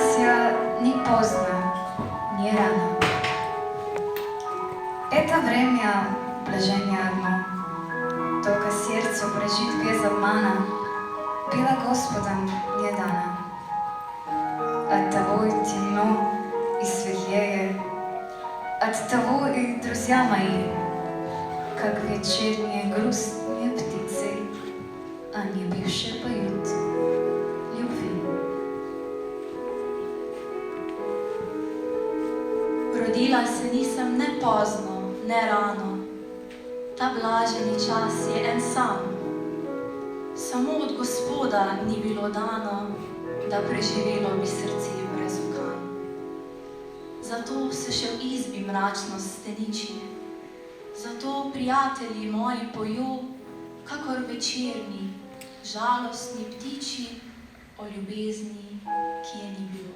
Пасия ни поздно, ни рано. Это время блажения одно, только сердцу прожить без обмана, было Господом не дано. Оттого и темно, и светлее, оттого и друзья мои, как вечерние грустные птицы, они бывшие поют любви. Rodila se nisem ne pozno, ne rano. Ta blaženi čas je en sam. Samo od Gospoda ni bilo dano, da preživelo bi srce brez ukan. Zato se še v izbi mračnost steniči. Zato prijatelji moji pojo, kakor večerni, žalostni ptiči o ljubezni, ki je ni bilo.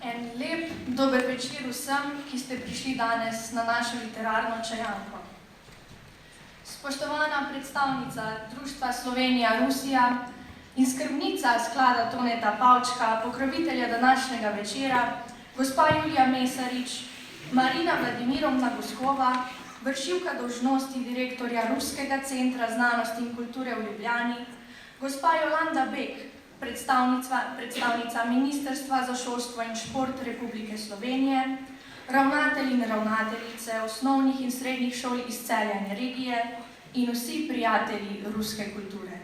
En lep dober večer vsem, ki ste prišli danes na našo literarno čajanko. Spoštovana predstavnica Društva Slovenija-Rusija in skrbnica sklada Toneta Pavčka, pokrovitelja današnjega večera, gospa Julija Mesarič, Marina Vladimirovna Guskova, vršilka dolžnosti direktorja Ruskega centra znanosti in kulture v Ljubljani, gospa Jolanda Bek, predstavnica Ministrstva za šolstvo in šport Republike Slovenije, ravnatelji in ravnateljice osnovnih in srednjih šol iz Celja in regije in vsi prijatelji ruske kulture.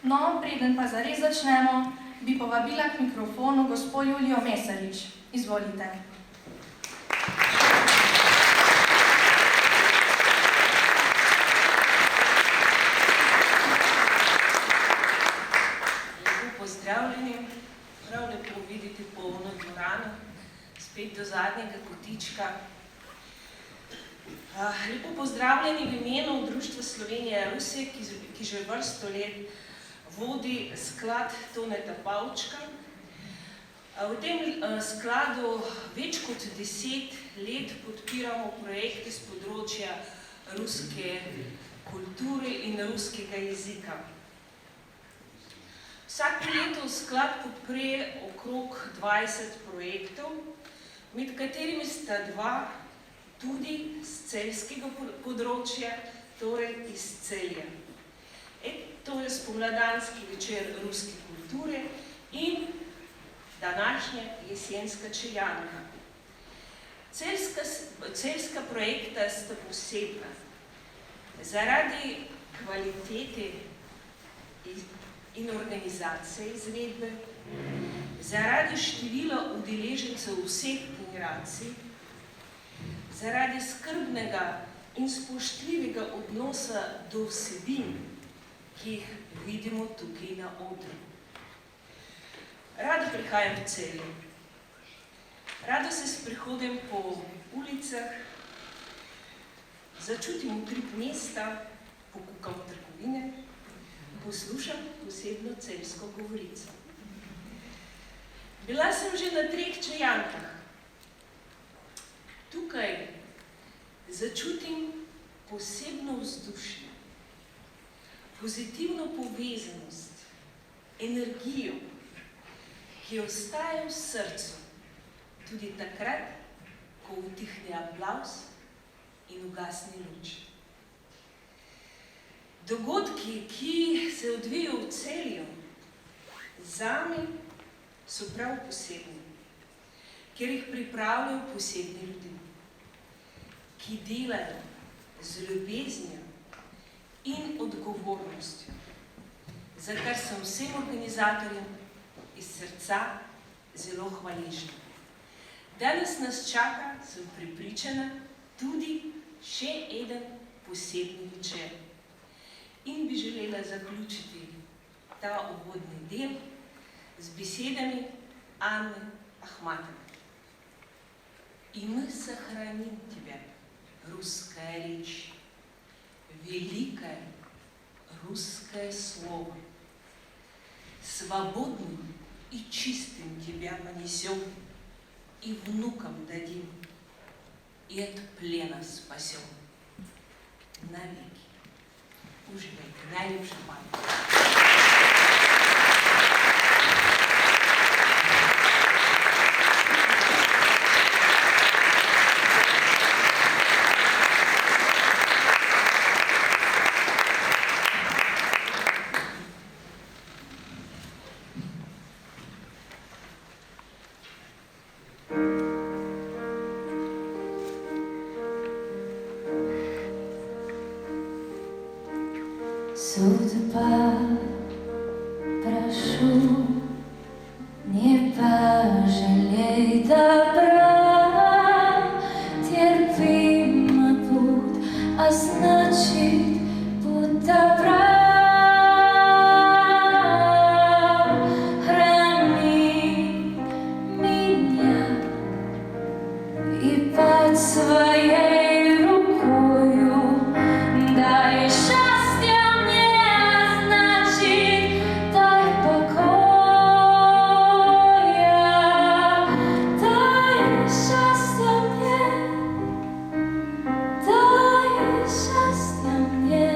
No, preden pa zares začnemo, bi povabila k mikrofonu gospo Julijo Mesarič. Izvolite. Pozdravljeni, prav lepo videti polno dvorano, spet do zadnjega kotička. Lepo pozdravljeni v imenu Društva Slovenija-Rusija, ki že vrsto let vodi sklad Toneta Pavčka. V tem skladu več kot 10 let podpiramo projekte z področja ruske kulture in ruskega jezika. Vsako leto sklad podpre okrog 20 projektov, med katerimi sta dva tudi z celjskega področja, torej iz Celja. To je spomladanski večer ruske kulture in današnja jesenska čajanka. Celjska projekta sta posebna. Zaradi kvalitete in organizacije izvedbe, zaradi števila udeležencev vseh generacij, zaradi skrbnega in spoštljivega odnosa do vsebin, ki jih vidimo tukaj na odru. Rada prihajam v Celje. Rada se sprehodim po ulicah, začutim utrip mesta, pokukam v trgovine, poslušam posebno celjsko govorico. Bila sem že na 3 čajankah. Tukaj začutim posebno vzdušje, pozitivno povezanost, energijo, ki ostaja v srcu tudi takrat, ko utihne aplavz in ugasne luč. Dogodki, ki se odvijajo v Celju, zame so prav posebni, ker jih pripravljajo posebni ljudje, ki delajo z ljubeznijo in odgovornostjo, za kar sem vsem organizatorjem iz srca zelo hvaležna. Danes nas čaka, sem prepričana, tudi še eden posebni večer. In bi želela zaključiti ta uvodni del z besedami Анны Ахматовой. И мы сохраним тебя, русская речь, великое русское слово, свободным и чистым тебя понесем, и внукам дадим, и от плена спасем навеки. Uživajte, najljepša hvala. Судьба, прошу, не пожалей добра, терпимо будь, а значит, будь добра. Храни меня и под своей рукою дай счастье мне, значит, дай покоя. Дай счастье мне, дай счастье мне,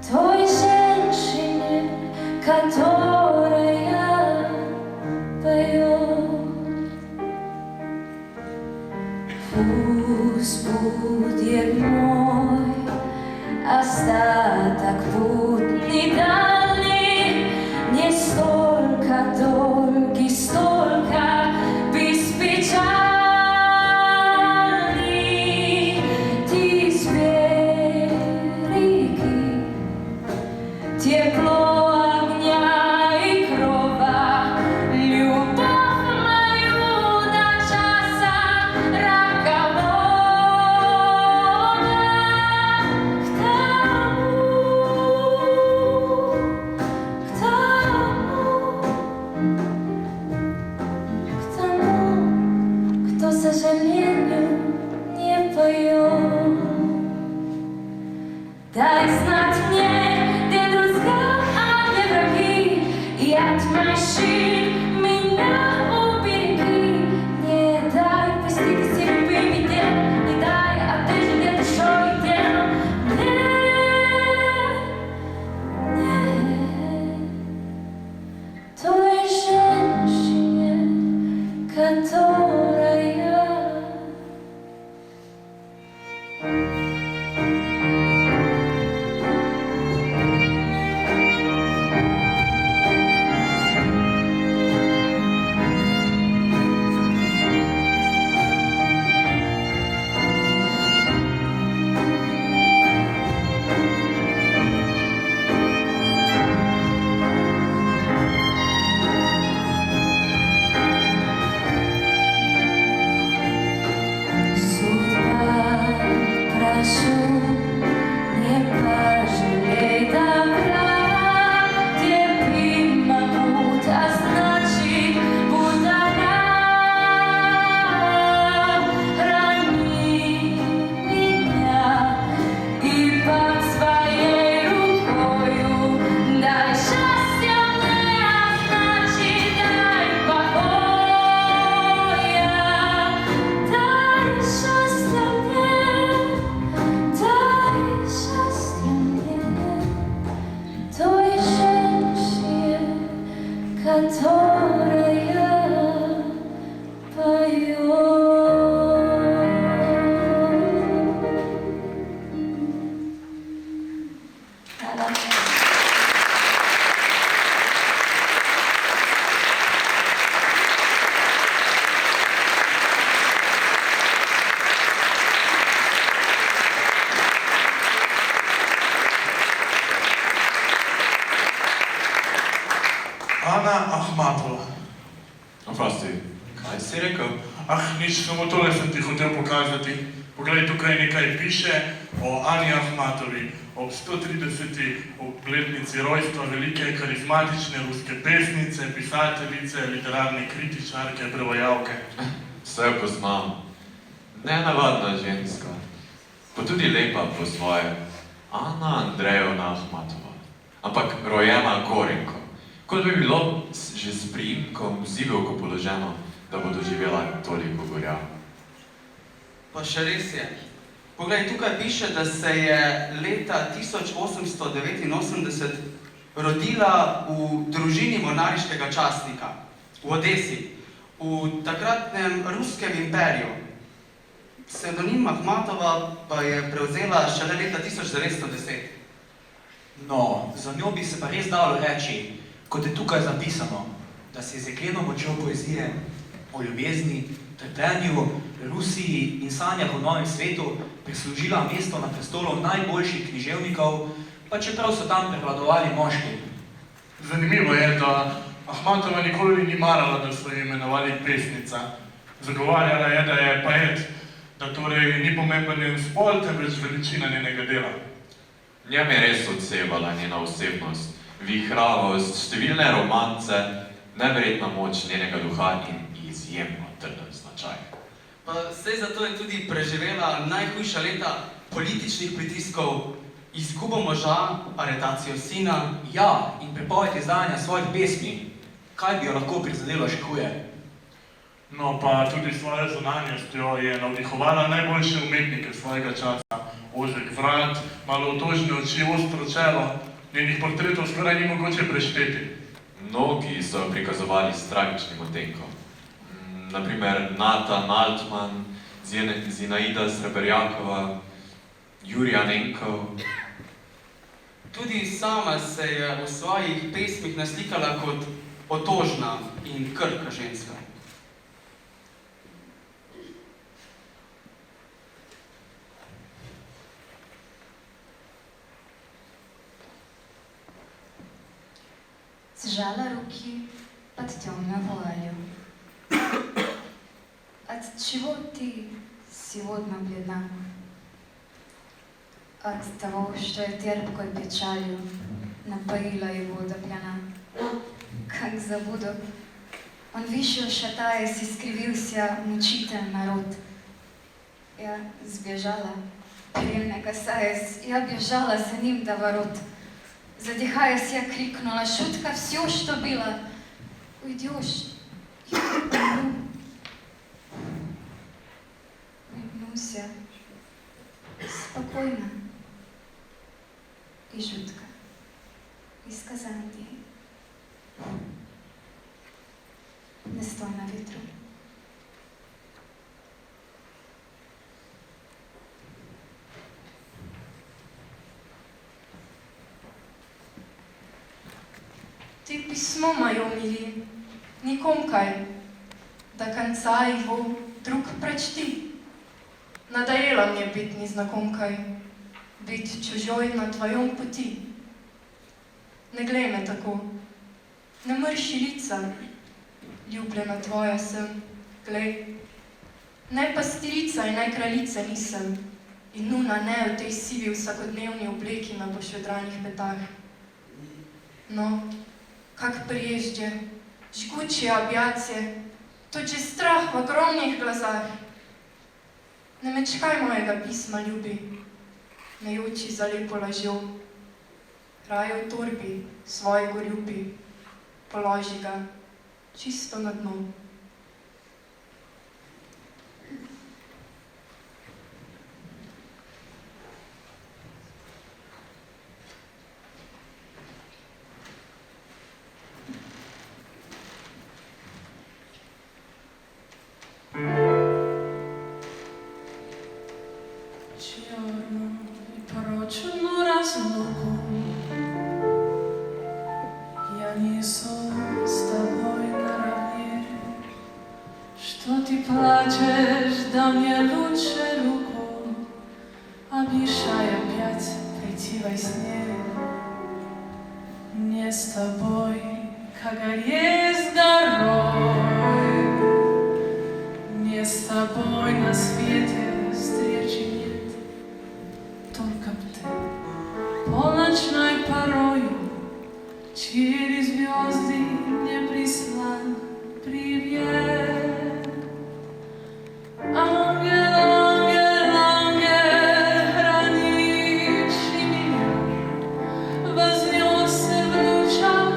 той женщине, которая поет. Пусть будет мой остаток путный дальний, не столько долгий, столько беспечальный. Ты сбереги тепло огня и крова, любовь мою до часа рокового. К тому, кто сожалению не поет. Дай знать мне, где друзья, а где враги, и отмаши меня убереги. Не дай постичь любыми дел, не дай ответить мне душой и телом. Нет, той женщине, которая Ана Ахматова. Oprosti, kaj si rekel? Nič, samo tole sem ti hotel pokazati. Poglej, tukaj nekaj piše o Ani Ahmatovi. Ob 130. obletnici rojstva velike karizmatične ruske pesnice, pisateljice, literarne kritičarke, prevajalke. Vse poznam. Nenavadna ženska, pa tudi lepa po svoje. Ana Andrejevna Ahmatova. Ampak rojena Gorenko. Kot bi bilo že s priimkom zibelko položeno, da bo doživela toliko gorja. Pa še res je. Poglej, tukaj piše, da se je leta 1889 rodila v družini monarhiškega častnika v Odesi, v takratnem ruskem imperiju. Psevdonim Ahmatova pa je prevzela šele leta 1910. No, za njo bi se pa res dalo reči, kot je tukaj zapisano, da si z jekleno močjo poezije o ljubezni, trpljenju, Rusiji in sanjah o novem svetu prislužila mesto na prestolu najboljših književnikov, pa čeprav so tam prevladovali moški. Zanimivo je, da Ahmatova nikoli ni marala, da so jo imenovali pesnica. Zagovarjala je, da je poet, da torej ni pomemben njen spol, temveč veličina njenega dela. Njem je res odsevala njena osebnost, vihravost, številne romance, neverjetna moč njenega duha in izjemno trden značaj. Pa saj zato je tudi preživela najhujša leta političnih pritiskov, izgubo moža, aretacijo sina. Ja, in prepoved izdajanja svojih pesmi. Kaj bi jo lahko prizadelo še huje? No, pa tudi svojo zunanjostjo je navdihovala najboljše umetnike svojega časa. Ožek vrat, malo otožne oči, ostro čelo, njenih portretov skoraj ni mogoče prešteti. Mnogi so jo prikazovali s tragičnim odtenkom. Naprimer Natan Altman, Zinaida Srebrjakova, Jurija Nenkov. Tudi sama se je v svojih pesmih naslikala kot otožna in krhka ženska. Сжала руки под темной вуалью. Отчего ты сегодня бледна? От того, что я терпкой печалью напоила его до пьяна. Как забуду, он висел, шатаясь, и скривился мучитель народ. Я сбежала, перильно касаясь, я бежала за ним до ворот. Задыхаясь, я крикнула: шутка, все, что было. Уйдешь, я умру. Улыбнулся спокойно и жутко. И сказал ей: не стой на ветру. Ты письмо мое мили, ником кай, до конца его, друг, прочти. Надоело мне быть незнакомкой, быть чужой на твоем пути. Не глей me tako, ne mrši lica, ljubljena tvoja sem, glej. Ne pastirica in ne kraljica nisem, in nuna ne v tej sivi vsakodnevni obleki na pošvedranih petah. No, как прежде, жгучие объятия, тот же страх в огромных глазах. Не мечкай моего письма, люби, наючи за лепо ложjo. Raje v torbi svojega ljubi, položi ga čisto na dno. Черную и порочную разлуку я несу с тобой наравне. Что ты плачешь, да мне лучше руку, обещай опять прийти во сне. Не с тобой, как есть горой, не с тобой на свете встречи нет. Только б ты полночной порою через звезды мне прислал привет. Ангел, ангел, ангел, хранивший меня, вознесся в лучах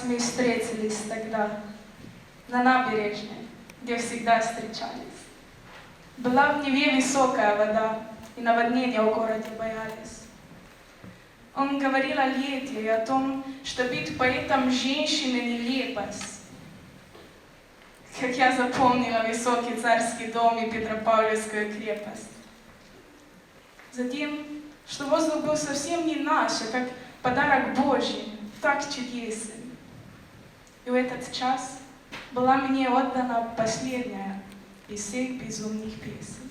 раз мы встретились тогда на набережной, где всегда встречались. Была в Неве высокая вода, и наводнения в городе боялись. Он говорил о лете и о том, что быть поэтом женщины нелепость. Как я запомнила высокий царский дом и Петропавловскую крепость. Затем, что воздух был совсем не наш, а как подарок Божий, так чудесен. И в этот час была мне отдана последняя из всех безумных песен.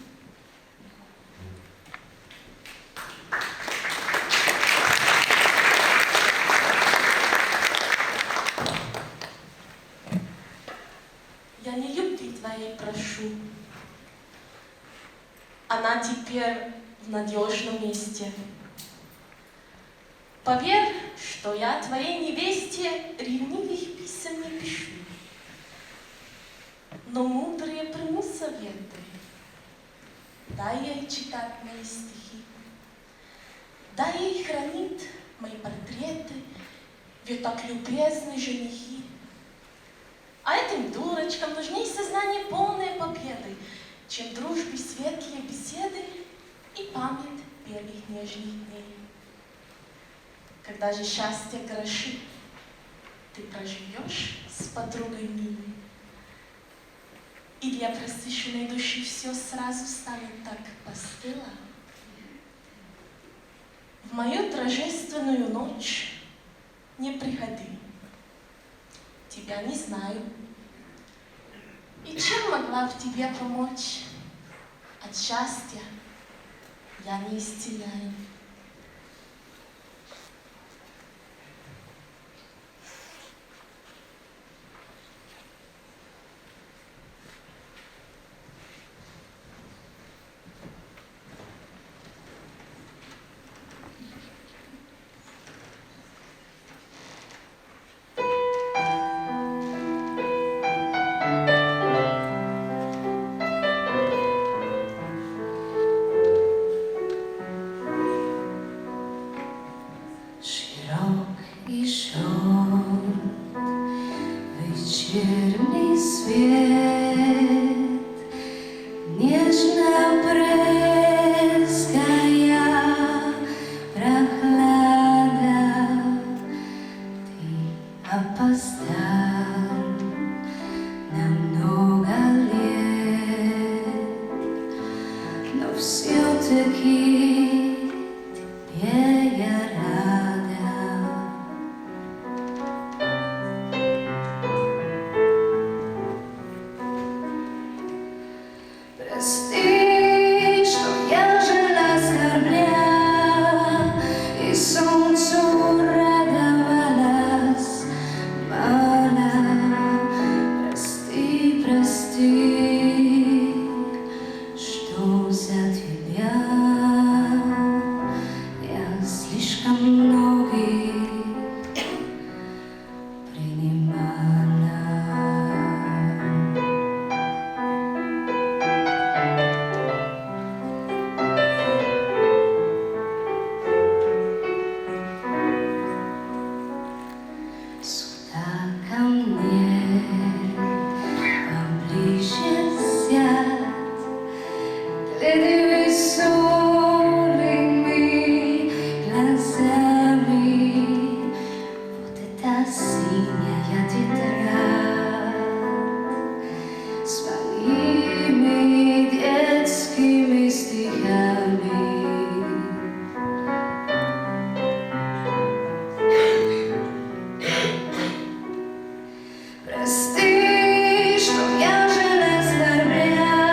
Я не любви твоей прошу. Она теперь в надежном месте. Поверь, что я твоей невесте ревнивых писем не пишу. Но мудрые приму советы. Дай ей читать мои стихи. Дай ей хранить мои портреты, ведь так любезны женихи. А этим дурочкам нужней сознание полной победы, чем дружбы светлые беседы и память первых нежных дней. Когда же счастье грошит, ты проживешь с подругой милой. И для просвещенной души все сразу станет так постыло. В мою торжественную ночь не приходи. Тебя не знаю. И чем могла в тебе помочь? От счастья я не исцеляю. Вечерний свет, нежно брызгая прохлада, ты опоздал на много лет, но все-таки тебе я рада. Прости, что я жила скорбя и солнцу радовалась мало. Прости, прости, что за тебя я слишком многих принимала. Сюда ко мне поближе сядь, гляди веселыми глазами. Вот эта синяя тетрадь с моими детскими стихами. Прости, что я жила скорбя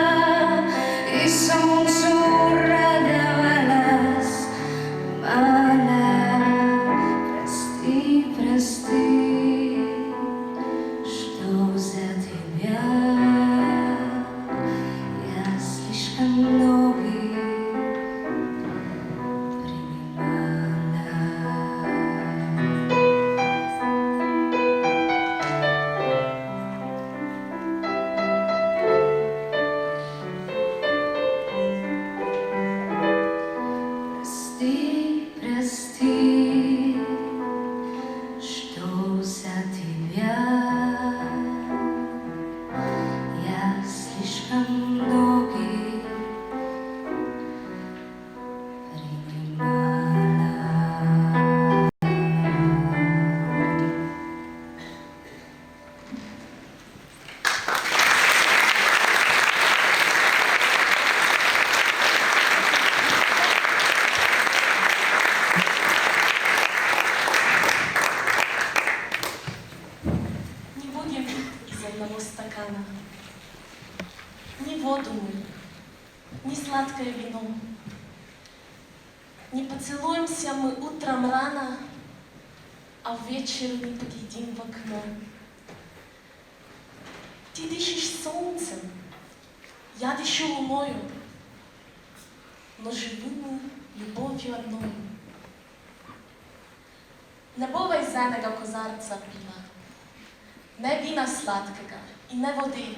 стакана. Ни воду мы, ни сладкое вино. Не поцелуемся мы утром рано, а вечером не поглядим в окно. Ты дышишь солнцем, я дышу луною, но живы мы любовью одною. Не бувай зеленого козарца пила, не вина сладкого и не води.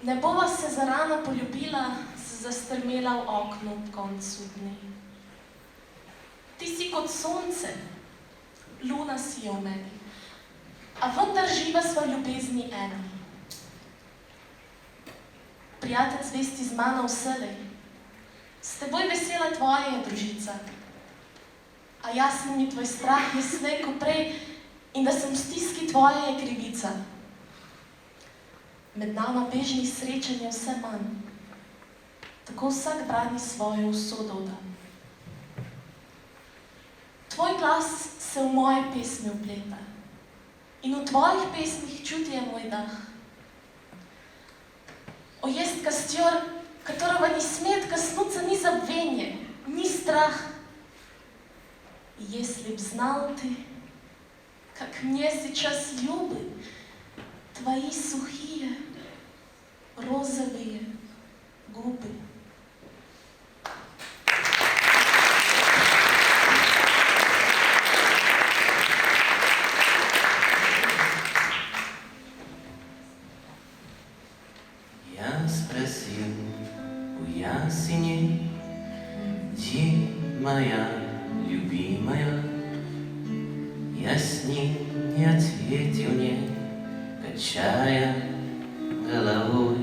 Не бува се зарано полюбила, se zastrmela v oknu ob koncu dni. Ti si kot sonce, luna si o meni, a vendar živa sva v ljubezni eni. Prijatelj zvesti z mano vselej, s teboj vesela tvoja je družica, a jasen mi tvoj strah je slej ko prej in da sem v stiski tvoja je krivica. Med nama bežnih srečanj je vse manj, tako vsak brani svojo usodo v dan. Tvoj glas se v moje pesmi vpleta in v tvojih pesmih čuti je moj dah. O jest костер, которого не смеет коснуться ни забвение, ни страх. И если б знал ты, как мне сейчас любы твои сухие розовые губы. Я спросил у ясеней, где моя любимая? Ясней не ответил мне, качая головой.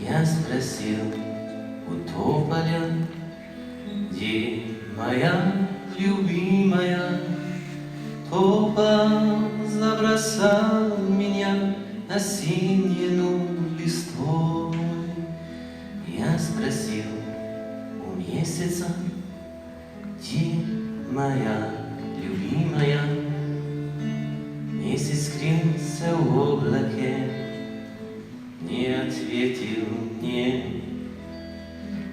Я спросил у тополя, где моя любимая? Тополь забросал меня осеннюю листвой. Я спросил у месяца, где моя любимая? Месяц скрылся в облаке, не ответил мне.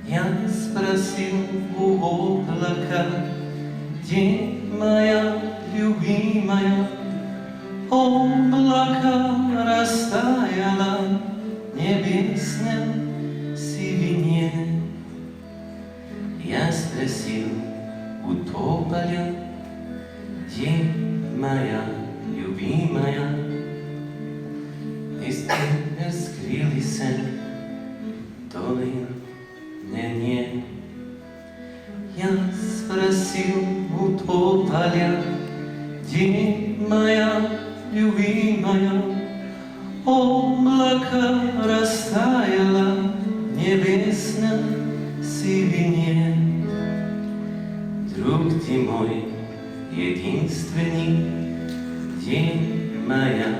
Я спросил у облака, где моя любимая? Облако растаяло в небесной сивине. Я спросил у тополя, где моя любимая? Из тебя скрылись долы не. Я спросил у тополя, где моя любимая? Облако растаяло в небесной сивине. Друг ты мой единственный, где моя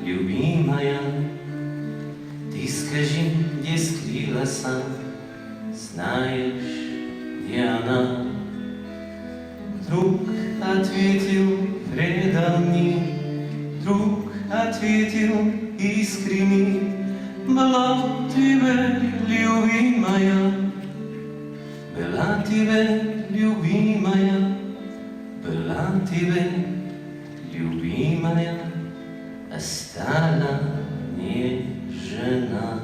любимая? Ты скажи, где скрылась, знаешь, где она? Друг ответил преданный, друг ответил искренний: была тебе любимая, была тебе любимая, была тебе любимая, а стала не жена.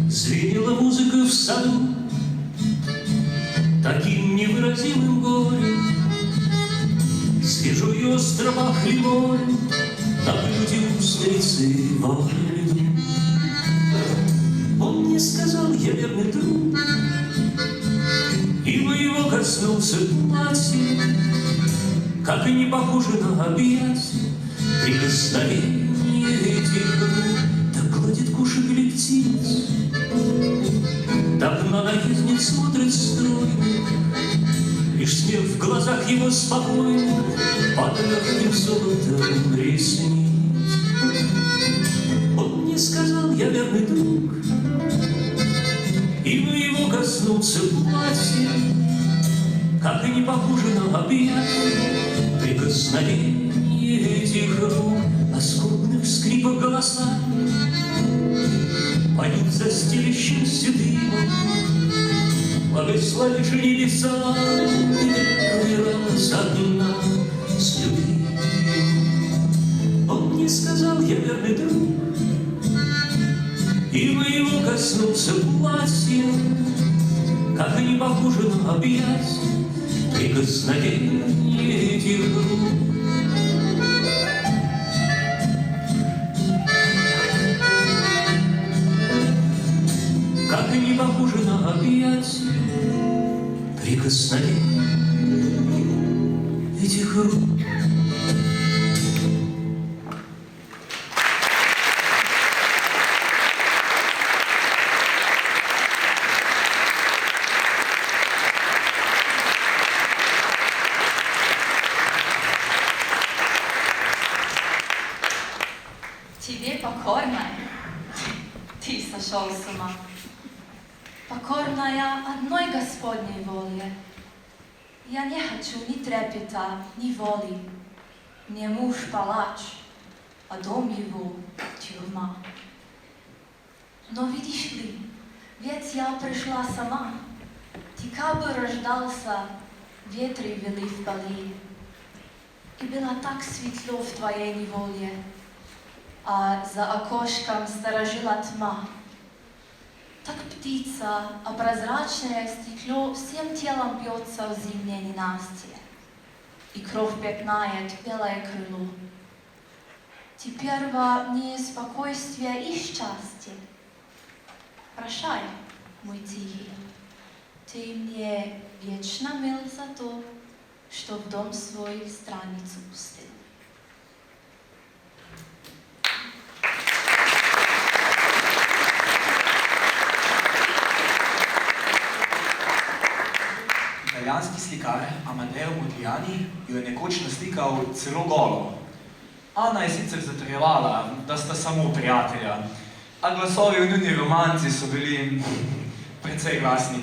Звенела музыка в саду таким невыразимым горем, свежо и остро пахли морем на блюде устрицы во льду. Он мне сказал: я верный друг, и моего коснулся платье, как и не похоже на объятие, прикосновение этих рук. Так гладит кошек или птиц, так на наездниц смотрит стройно, лишь смех в глазах его спокойно под легким золотом ресниц. Он мне сказал: я верный друг, и моего коснуться платье, как и не похоже на объятие, прикосновение этих рук. О скорбных скрипах голоса поют за стелящимся дымом, благослови же небеса, первый раз одна с любимым. Он мне сказал: я верный друг, и моего коснуться платье, как и не похоже на объятие, прикосновение этих рук. Как и не похоже на объятие, прикосновение этих рук. Тебе покорная, ты сошел с ума. Покорная одной Господней воле. Я не хочу ни трепета, ни воли. Мне муж палач, а дом его тюрьма. Но видишь ли, ведь я пришла сама. Декабрь рождался, ветры вели в поли. И было так светло в твоей неволе, а за окошком сторожила тьма. Так птица, а прозрачное стекло всем телом бьется в зимнее ненастье, и кровь пятнает белое крыло. Теперь во мне спокойствие и счастье. Прощай, мой тихий, ты мне вечно мил за то, что в дом свой страницу пустил. Italijanski slikar Amadeo Modigliani jo je nekoč naslikal celo golo. Ana je sicer zatrjevala, da sta samo prijatelja, a glasovi v njuni romanci so bili precej glasni.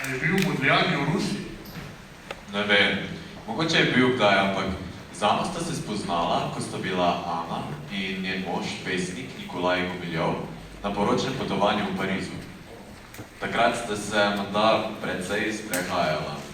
Je bil Modrijani v Rusiji? Ne vem, mogoče je bil kdaj, ampak zame sta se spoznala, ko sta bila Ana in njen mož, pesnik Nikolaj Gumiljov, na poročnem potovanju v Parizu. Takrat sta se menda precej sprehajala.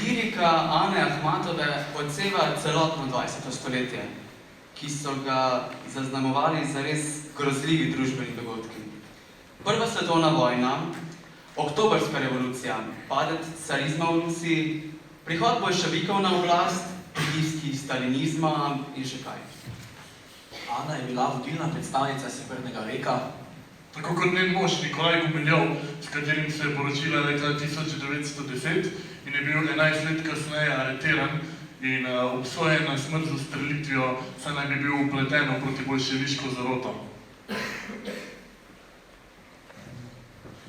Lirika Ane Ahmatove odseva celotno 20. stoletje, ki so ga zaznamovali zares grozljivi družbeni dogodki. Prva svetovna vojna, Oktobrska revolucija, padec carizma v Rusiji, prihod bolševikov na oblast, pritiski stalinizma in še kaj. Ana je bila vodilna predstavnica Severnega veka. Tako kot njen mož Nikolaj Gumiljov, s katerim se je poročila leta 1910 in je bil 11 let kasneje areteran in obsojen na smrt z ustrelitvijo, saj naj bi bil vpleten v protibolševiško zaroto.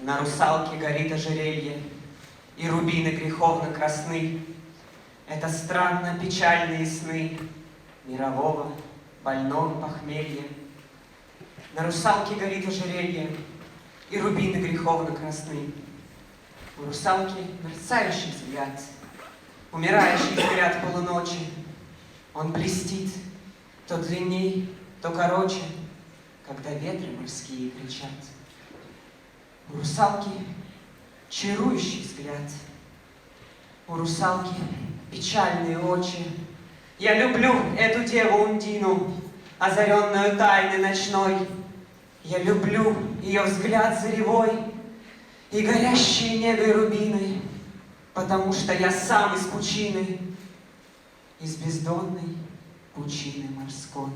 На русалке горит ожерелье, и рубины греховно красны. Это странно печальные сны мирового больного похмелья. На русалке горит ожерелье, и рубины греховно красны. У русалки мерцающий взгляд, умирающий взгляд полуночи. Он блестит, то длинней, то короче, когда ветры морские кричат. У русалки чарующий взгляд, у русалки печальные очи. Я люблю эту деву Ундину, озаренную тайной ночной. Я люблю ее взгляд заревой и горящие негой рубины, потому что я сам из пучины, из бездонной пучины морской.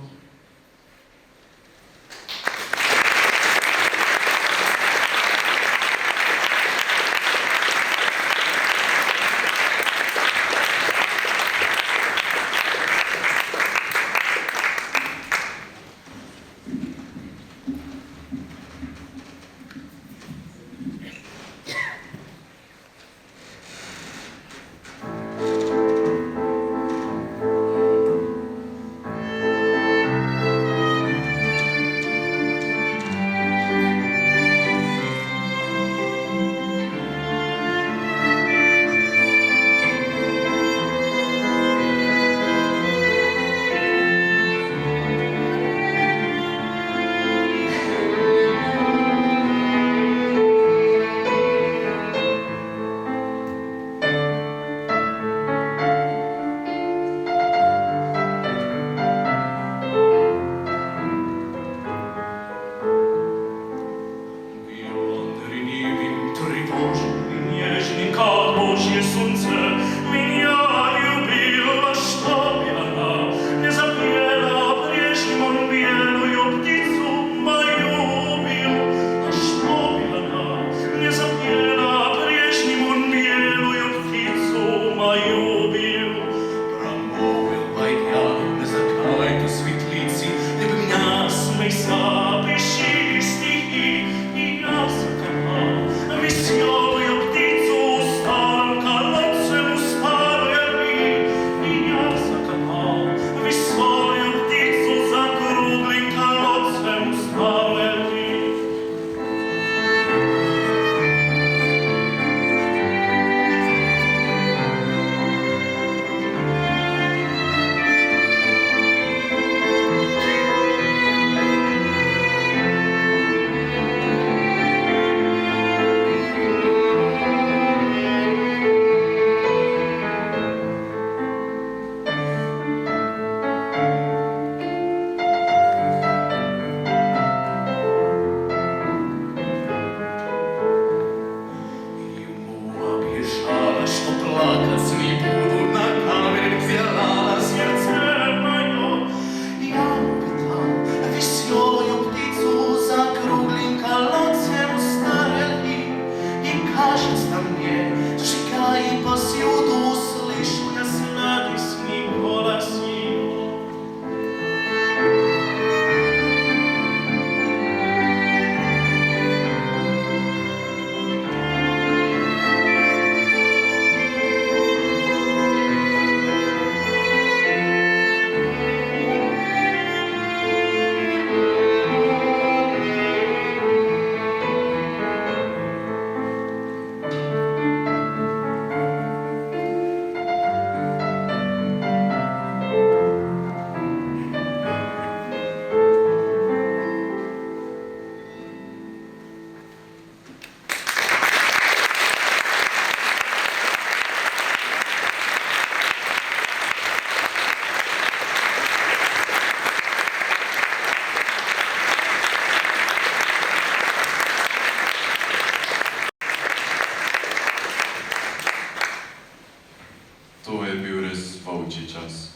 To je bil res volčji čas.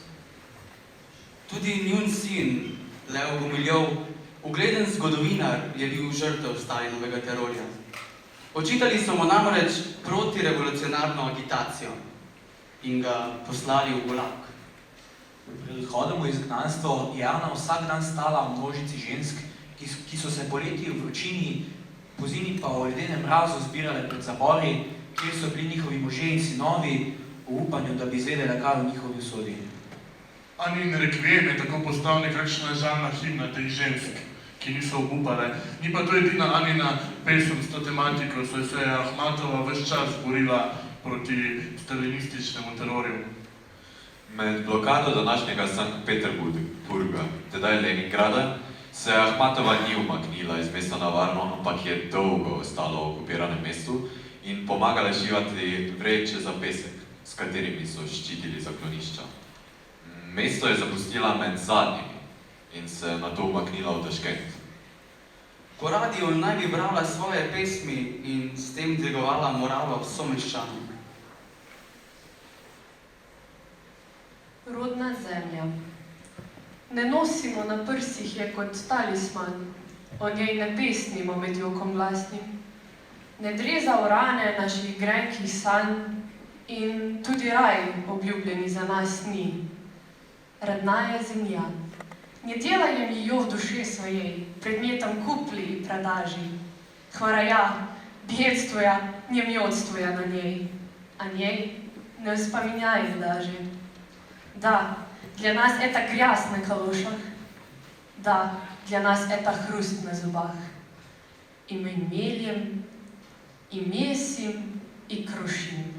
Tudi njun sin, Leo Gumiljov, ugleden zgodovinar, je bil žrtev Stalinovega terorja. Očitali so mu namreč protirevolucionarno agitacijo in ga poslali v Gulag. Pred odhodom v izgnanstvo je Ana vsak dan stala v množici žensk, ki so se poleti v vročini, pozimi pa v ledenem mrazu zbirale pred zabori, kjer so bili njihovi možje in sinovi, v upanju, da bi izvedela, kaj v njihovi usodi. Anin rekviem je tako postal nekakšna žalna himna teh žensk, ki niso obupale. Ni pa to edina Anina pesem s to tematiko, saj se je Ahmatova ves čas borila proti stalinističnemu terorju. Med blokado današnjega Sankt Peterburga, tedaj Leningrada, se Ahmatova ni umaknila iz mesta na varno, ampak je dolgo ostala v okupiranem mestu in pomagala šivati vreče za pesek, s katerimi so ščitili zaklonišča. Mesto je zapustila med zadnjimi in se nato umaknila v Taškent. Po radiju naj bi brala svoje pesmi in s tem dvigovala moralo someščanom. Rodna zemlja. Ne nosimo na prsih je kot talisman, o njej ne pesnimo med jokom glasnim. Ne dreza v rane naših grenkih sanj in tudi raj obljubljeni za nas ni. Родная земля. Не делаем ее в душе своей предметом купли и продажи, хворая, бедствуя, не мёдствуя на ней, о ней не вспоминаем даже. Да, для нас это грязь на калошах, да, для нас это хруст на зубах. И мы мелем, и месим, и крушим.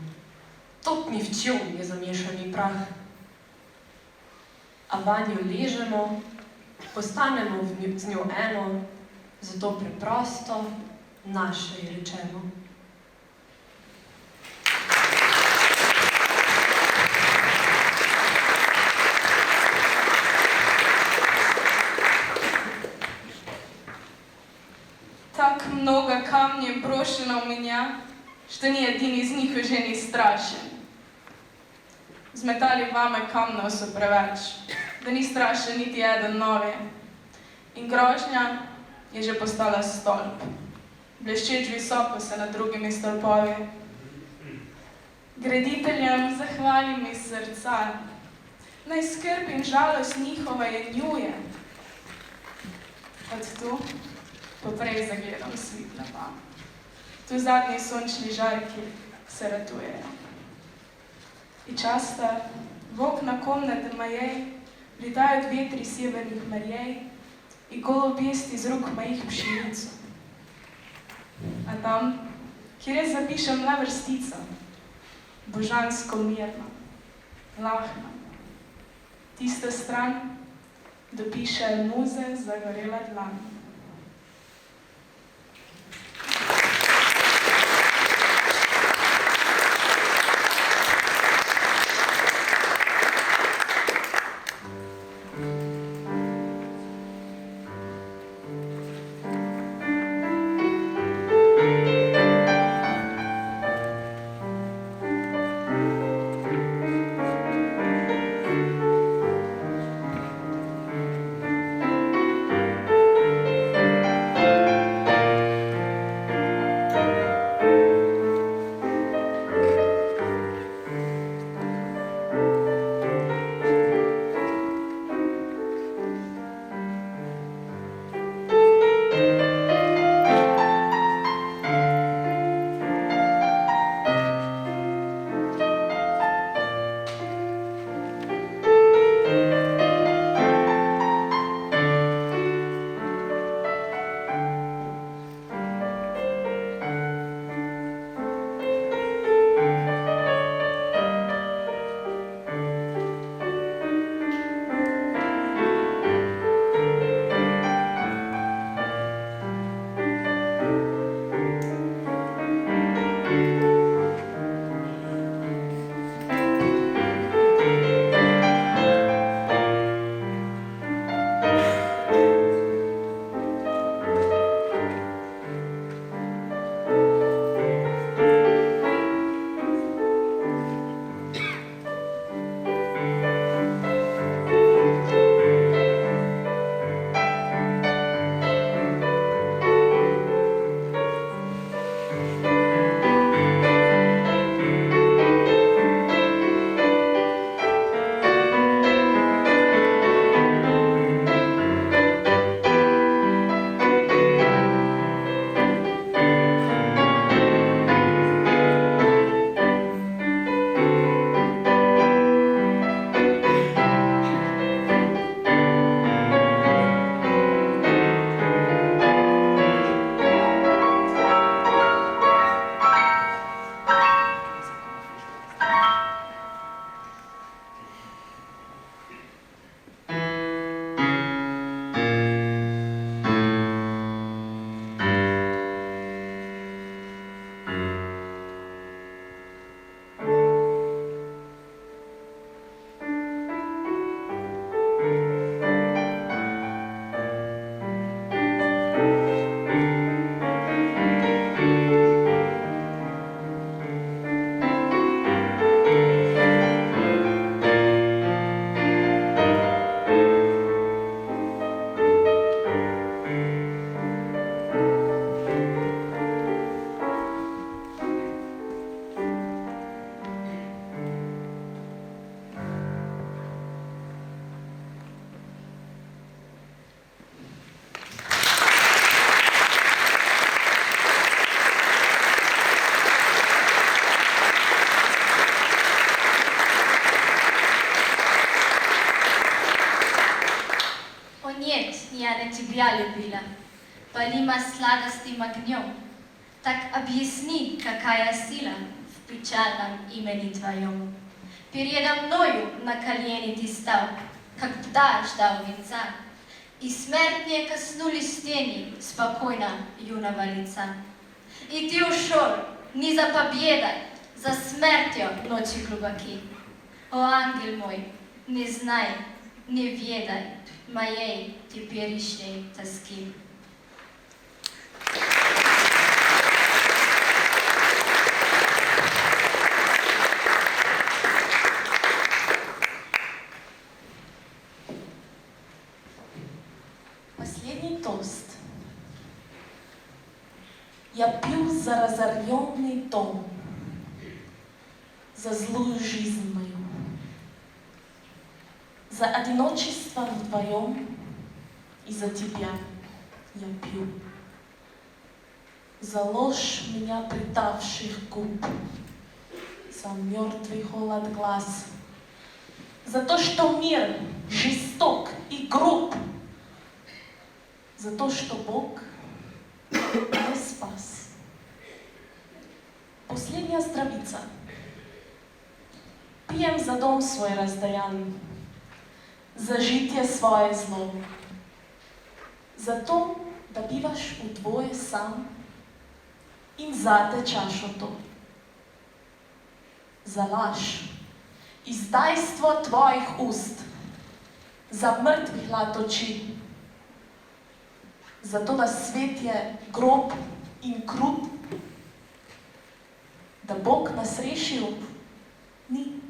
Тут ни в чем не замешанный прах. A vanjo ležemo, postanemo z njo eno, zato preprosto naše ji rečemo. Так много камней брошено у меня, что ни один из них уже не страшен. Zmetali vame kamnov so preveč, da ni strašen niti eden novi. In grožnja je že postala stolp, bleščeč visoko se nad drugimi stolpovi. Graditeljem zahvalim iz srca, naj skrb in žalost njihova je njuje. Od tu poprej zagledam svit neba, tu zadnji sončni žarki se ratujejo. И часто в окна комнаты моей летают ветри северных морей и голубест из рук моих пшеницу. А там, kjer je zapišem vrstica, božansko mirno, lahno. Tista stran dopiše muze zagorela dlan. тебя любила, полима сладостным огнем. Так объясни, какая сила в печальном имени твоем. Передо мною на колени ты стал, как птах ждал венца, и смертные коснулись тени спокойно юного лица. И ты ушел не за победой, за смертью ночи глубоки. О, ангел мой, не знай, не ведай моей теперешней тоски. Последний тост. Я пью за разоренный дом, за злую жизнь мою, за одиночество вдвоем и за тебя я пью, за ложь меня предавших губ, за мертвый холод глаз, за то, что мир жесток и груб, за то, что Бог не спас. Последняя здравица. Пьем за дом свой раздарян, за житие свое зло, за то, да биваш удвое сам in zate čašo to. Za laž, izdajstvo tvojih ust, za mrtvih hlad oči, za to, da svet je grob in krut, da Bog nas rešil, ni.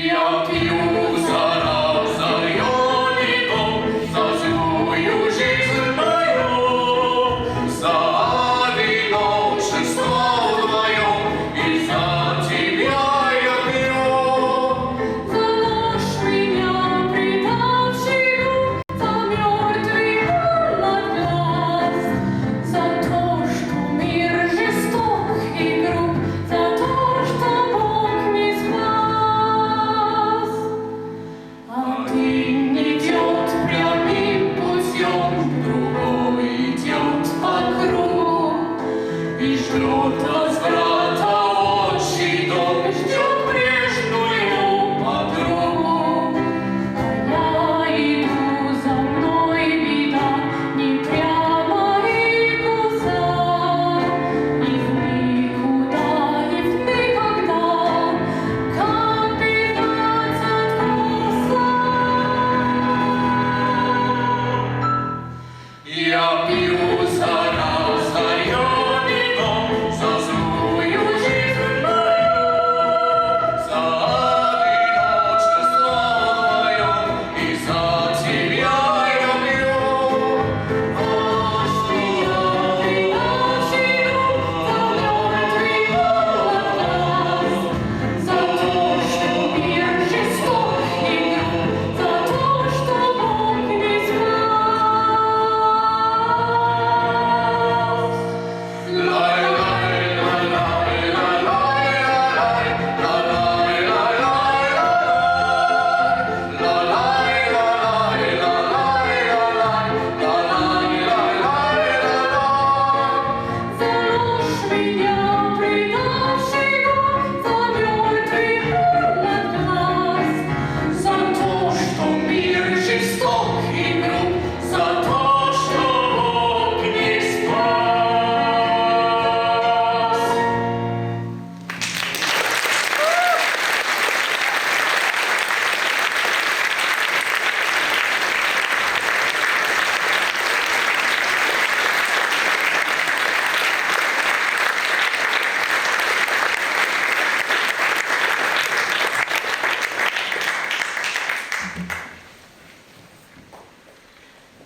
Я пью за разоренный дом,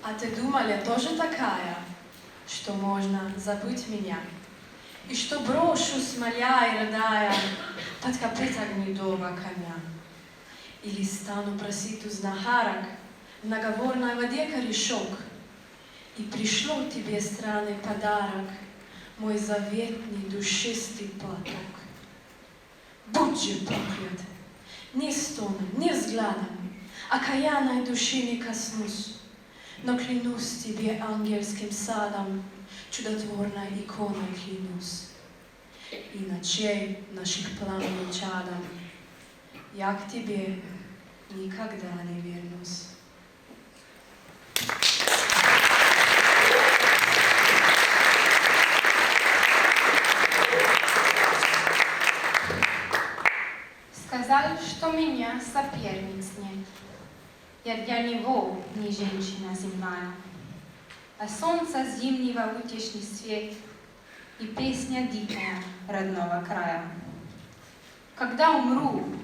А ты думал, я тоже такая, что можно забыть меня? И что брошу, смоля и рыдая, под копыта гнедого коня? Или стану просить у знахарок в наговорной воде корешок, и пришлю тебе странный подарок, мой заветный душистый платок. Будь же проклят, ни стоном, ни взглядом окаянной души не коснусь, но клянусь тебе ангельским садом, чудотворной иконой клянусь. И ночей наших пламенным чадом я к тебе никогда не вернусь. Сказал, что меня соперниц нет. Я для него не женщина земная, а солнца зимнего утешный свет и песня дикая родного края. Когда умру,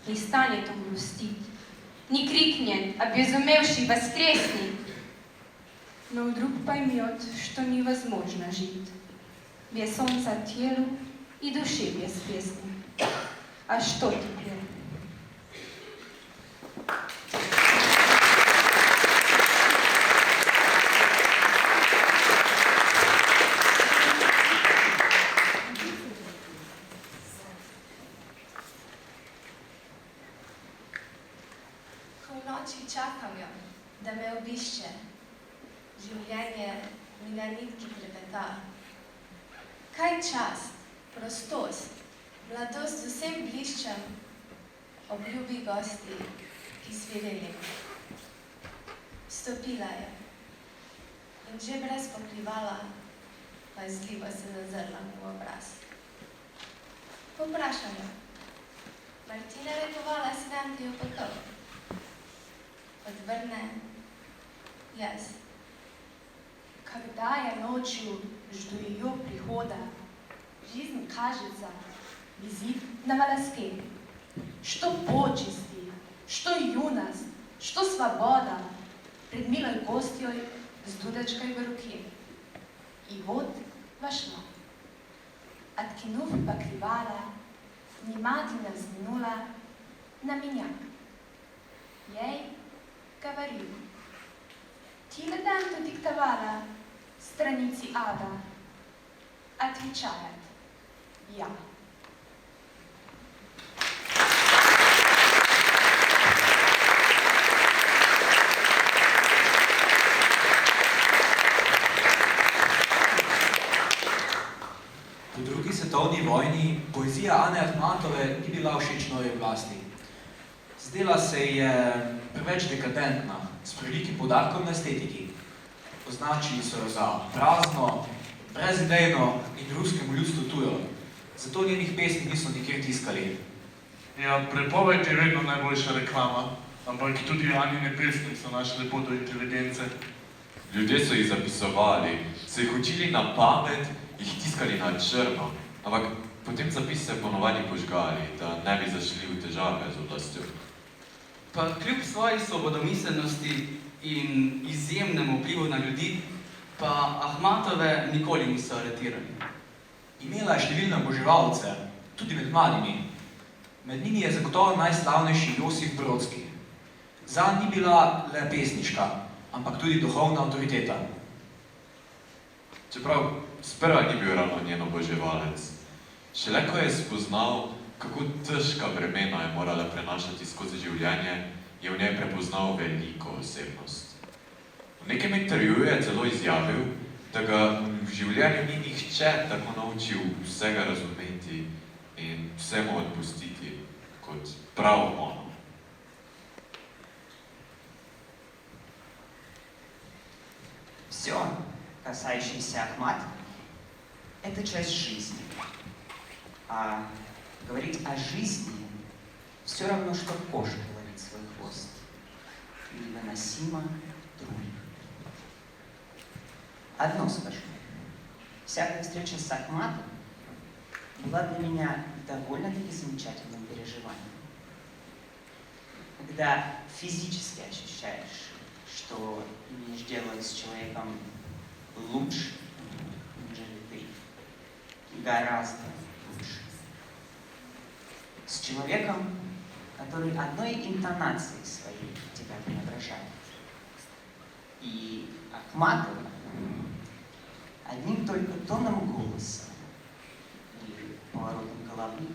не станет он грустить, не крикнет, обезумевший воскреснет, но вдруг поймет, что невозможно жить без солнца телу и души без песни. А что теперь? Ko noči čakam jo, da me obišče, življenje mi na nitki trepeta. Kaj čast, prostost, mladost z vsem bliščem, obljubi gosti, ki svedeli. Vstopila je in že brez pokrivala, pazljivo se zazrla mu v obraz. Poprašam jo, mar ti narekovala si nam ti jo pekel? Odvrne, jaz. Когда я ночью жду ее прихода, жизнь кажется висит на волоске. Что почести, что юность, что свобода пред милой гостьей с дудочкой в руке. И вот вошла. Откинув покрывало, внимательно взглянула на меня. Ей говорю: «Ти ли танто диктовала страницы ада?» Отвечает: «Я». Po drugi svetovni vojni poezija Ane Ahmatove ni bila všeč novi oblasti. Zdela se je preveč dekadentna, s prevelikim poudarkom na estetiki. Označili so jo za prazno, brezidejno in ruskemu ljudstvu tujo. Zato njenih pesmi niso nikjer tiskali. Ja, prepoved je vedno najboljša reklama, ampak tudi Anine pesmi so našle pot do inteligence. Ljudje so jih zapisovali, so jih učili na pamet, jih tiskali na črno, ampak potem zapise ponovadi požgali, da ne bi zašli v težave z oblastjo. Pa kljub svoji svobodomiselnosti in izjemnemu vplivu na ljudi, pa Ahmatove nikoli niso aretirali. Imela je številne oboževalce, tudi med mladimi. Med njimi je zagotovo najslavnejši Josif Brodski. Zanj ni bila le pesniška, ampak tudi duhovna avtoriteta. Čeprav sprva ni bil ravno njen oboževalec. Šele ko je spoznal, kako težka bremena je morala prenašati skozi življenje, je v njej prepoznal veliko osebnost. V nekem intervjuju je celo izjavil, da ga v življenju ni nihče tako naučil vsega razumeti in vsemu odpustiti, kot prav ono. Все, касающееся Ахмат, это часть жизни. А говорить о жизни все равно, что кошка ловить свой хвост. Невыносимо трудно. Одно скажу. Всякая встреча с Ахматом была для меня довольно-таки замечательным переживанием. Когда физически ощущаешь, что имеешь хочешь делать с человеком лучше, нежели ты. Гораздо лучше. С человеком, который одной интонацией своей тебя преображает. И Ахматова одним только тоном голоса и поворотом головы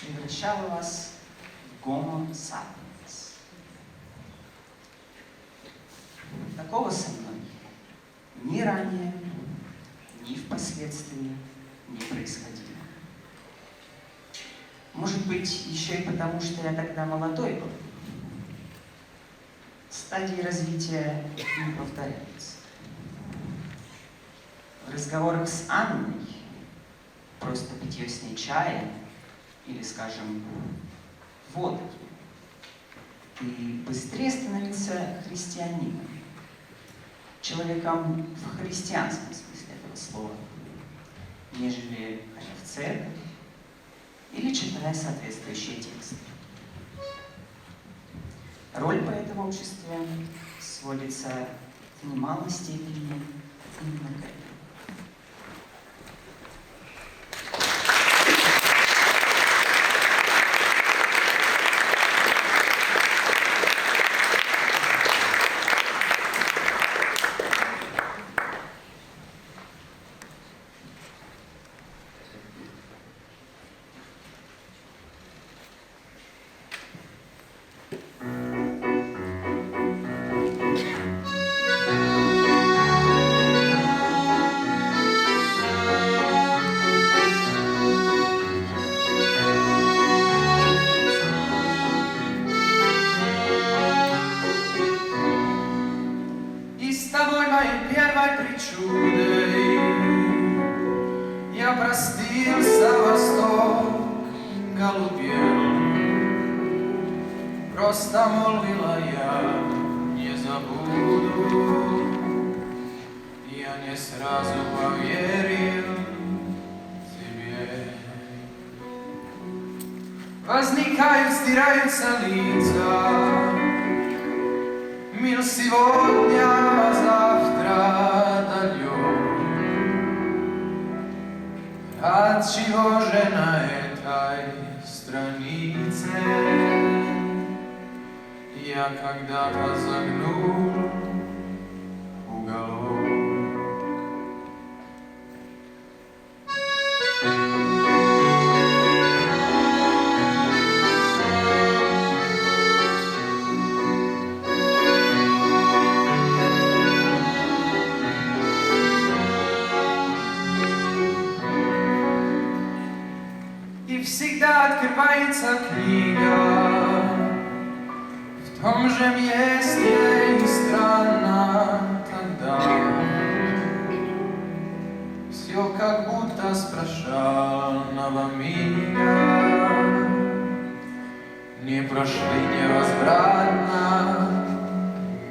превращала вас в Homo sapiens. Такого со мной ни ранее, ни впоследствии не происходило. Может быть, еще и потому, что я тогда молодой был. Стадии развития не повторяются. В разговорах с Анной, просто питье с ней чая или, скажем, водки, ты быстрее становился христианином, человеком в христианском смысле этого слова, нежели ходя в церковь или читая соответствующие тексты. Роль поэта в обществе сводится в немалой степени именно к этому. Простился восток, голубел. Просто молвила я, не забуду. Я не сразу поверил тебе. Возникают, стираются лица. Мир сегодня, а завтра далек. Отчего же на этой странице я когда-то загнул уголок? И всегда открывается книга в том же месте, и странно тогда. Все как будто с прошедшего мига не прошли невозвратно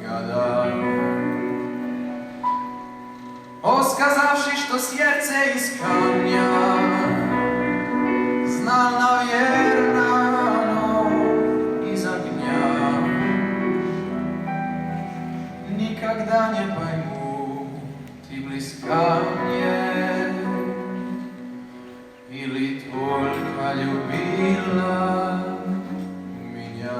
года. О, сказавший, что сердце из камня, знал, наверно, но из огня. Никогда не пойму, ты близка мне или только любила меня.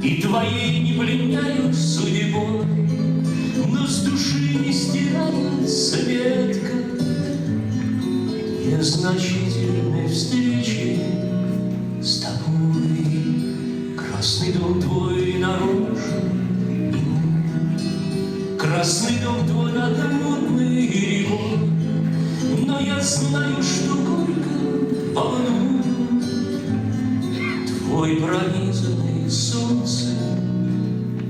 И твоей не пленяют судьбой, но с души не стирается ветка незначительной встречи с тобой. Красный дом твой наружен, красный дом твой над мутной рекой, но я знаю, что горько волнует твой пронизанный солнцем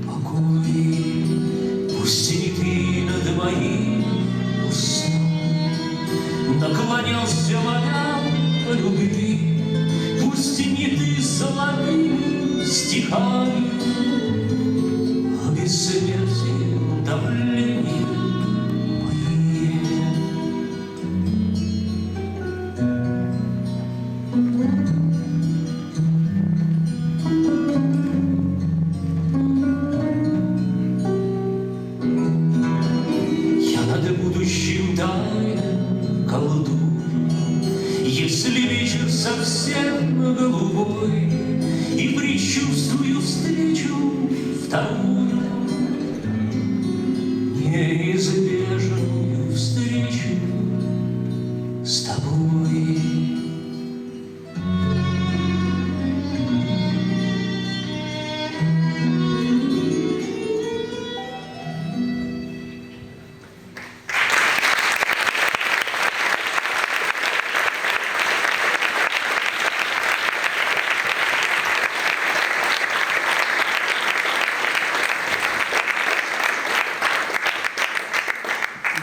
покой. Пусть и не ты над моим усном наклонялся моя по любви, пусть и не ты золотыми стихами о бессмертии давление мои. Я над будущим тайно колдую, если вечер совсем голубой, и предчувствую встречу вторую, неизбежную встречу с тобой.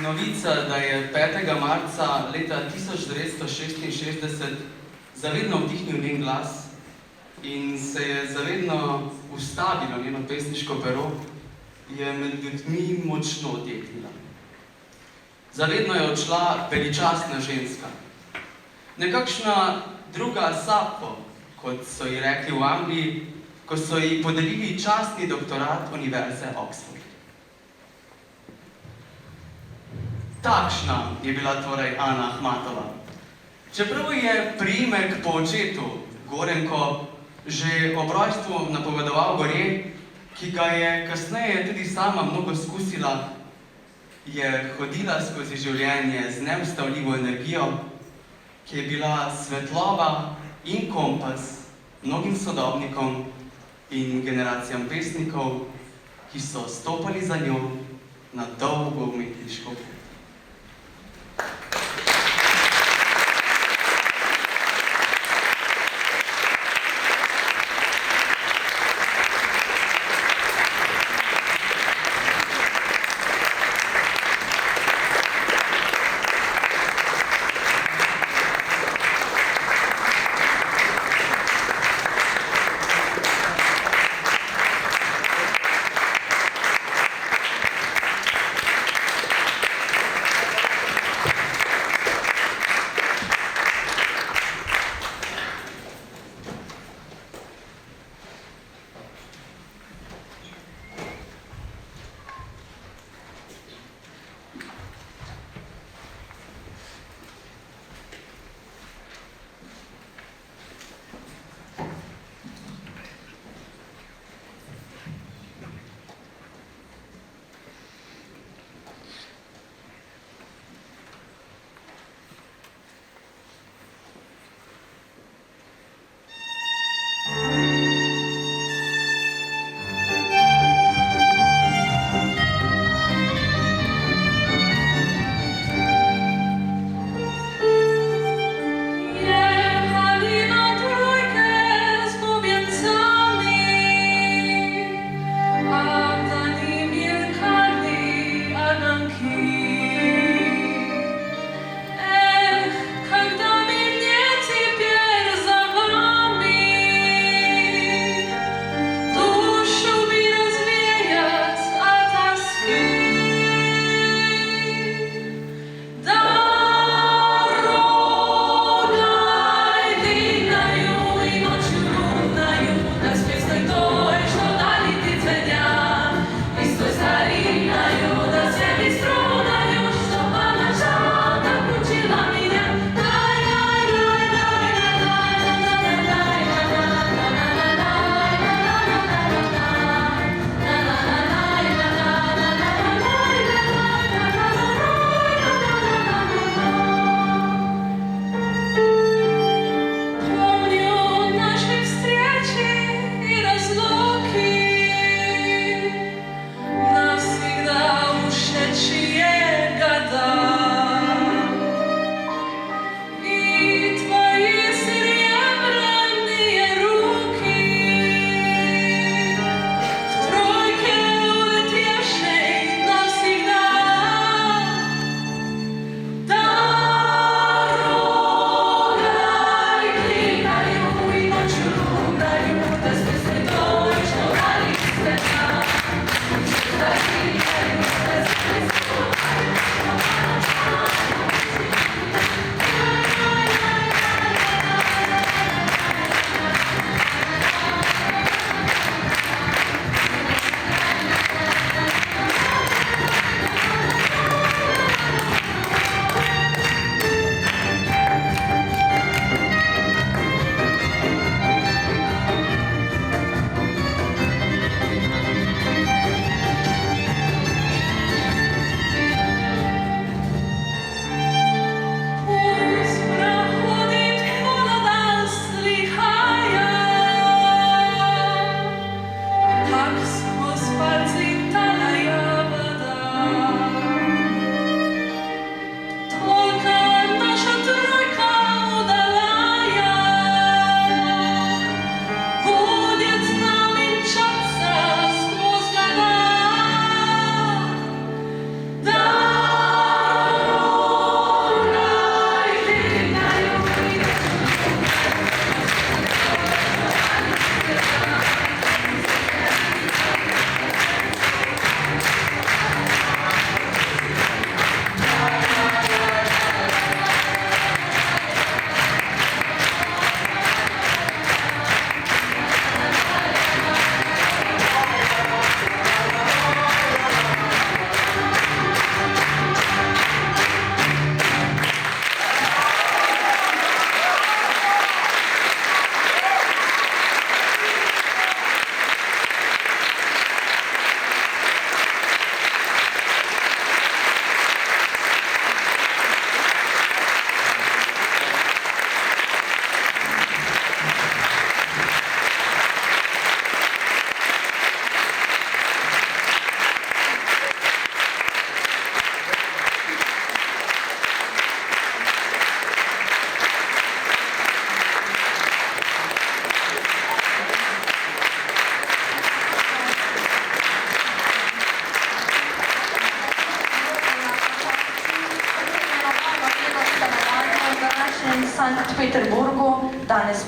Novica, da je 5. marca leta 1966 zavedno vdihnil njen glas in se je zavedno ustavilo njeno pesniško pero, je med ljudmi močno odjeknila. Zavedno je odšla veličastna ženska. Nekakšna druga Sappho, kot so ji rekli v Angliji, ko so ji podelili častni doktorat Univerze Oxford. Takšna je bila torej Ana Ahmatova. Čeprav je priimek po očetu Gorenko že ob rojstvu napovedoval gorje, ki ga je kasneje tudi sama mnogo skusila, je hodila skozi življenje z neustavljivo energijo, ki je bila svetloba in kompas mnogim sodobnikom in generacijam pesnikov, ki so stopali za njo na dolgo umetniško pot.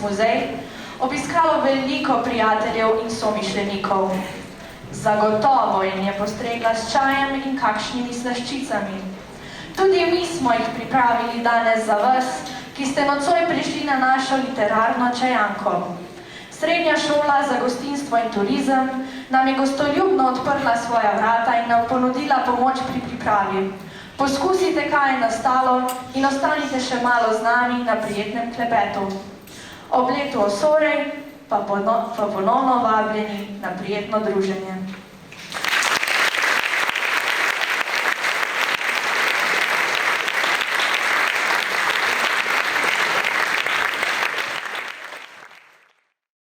muzej obiskalo veliko prijateljev in somišljenikov. Zagotovo jim je postregla s čajem in kakšnimi slaščicami. Tudi mi smo jih pripravili danes za vas, ki ste nocoj prišli na našo literarno čajanko. Srednja šola za gostinstvo in turizem nam je gostoljubno odprla svoja vrata in nam ponudila pomoč pri pripravi. Poskusite, kaj je nastalo in ostanite še malo z nami na prijetnem klepetu. Ob letu osorej pa ponovno vabljeni na prijetno druženje.